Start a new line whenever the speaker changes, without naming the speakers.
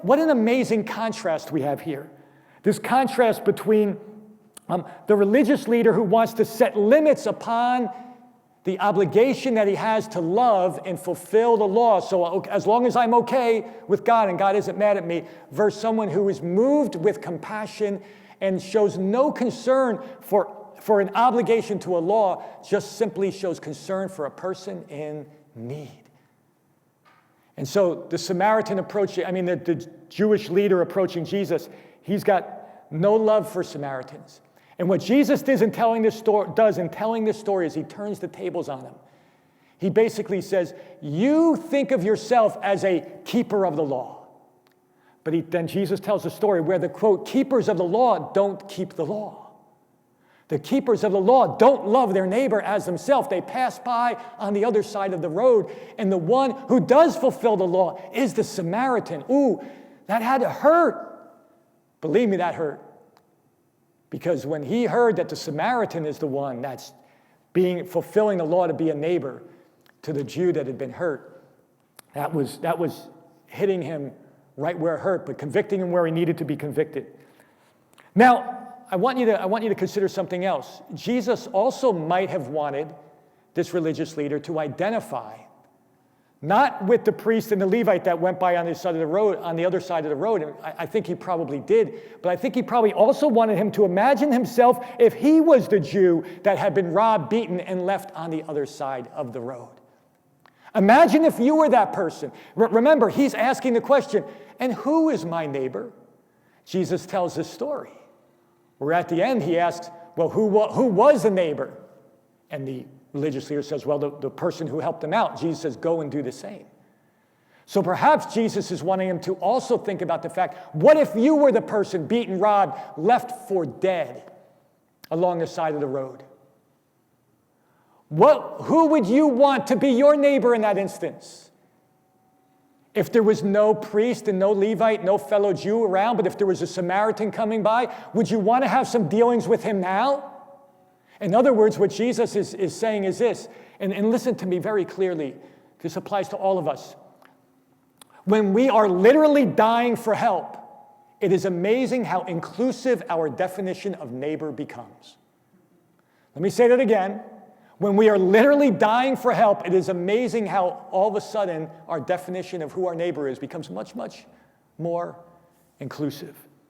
What an amazing contrast we have here. This contrast between the religious leader who wants to set limits upon the obligation that he has to love and fulfill the law. So as long as I'm okay with God and God isn't mad at me, versus someone who is moved with compassion and shows no concern for an obligation to a law, just simply shows concern for a person in need. And so the Samaritan the Jewish leader approaching Jesus, he's got no love for Samaritans. And what Jesus does in telling this story is he turns the tables on him. He basically says, you think of yourself as a keeper of the law. But then Jesus tells a story where the, quote, keepers of the law don't keep the law. The keepers of the law don't love their neighbor as themselves. They pass by on the other side of the road. And the one who does fulfill the law is the Samaritan. Ooh, that had to hurt. Believe me, that hurt. Because when he heard that the Samaritan is the one that's fulfilling the law to be a neighbor to the Jew that had been hurt, that was hitting him right where it hurt, but convicting him where he needed to be convicted. Now, I want you to consider something else. Jesus also might have wanted this religious leader to identify, not with the priest and the Levite that went by on the other side of the road. I think he probably did, but I think he probably also wanted him to imagine himself if he was the Jew that had been robbed, beaten, and left on the other side of the road. Imagine if you were that person. Remember, he's asking the question, and who is my neighbor? Jesus tells this story, where at the end he asks, well, who was the neighbor? And the religious leader says, well, the person who helped him out. Jesus says, go and do the same. So perhaps Jesus is wanting him to also think about the fact, what if you were the person beaten, robbed, left for dead along the side of the road? Who would you want to be your neighbor in that instance? If there was no priest and no Levite, no fellow Jew around, but if there was a Samaritan coming by, would you want to have some dealings with him now? In other words, what Jesus is saying is this, and listen to me very clearly, this applies to all of us. When we are literally dying for help, it is amazing how inclusive our definition of neighbor becomes. Let me say that again. When we are literally dying for help, it is amazing how all of a sudden our definition of who our neighbor is becomes much, much more inclusive.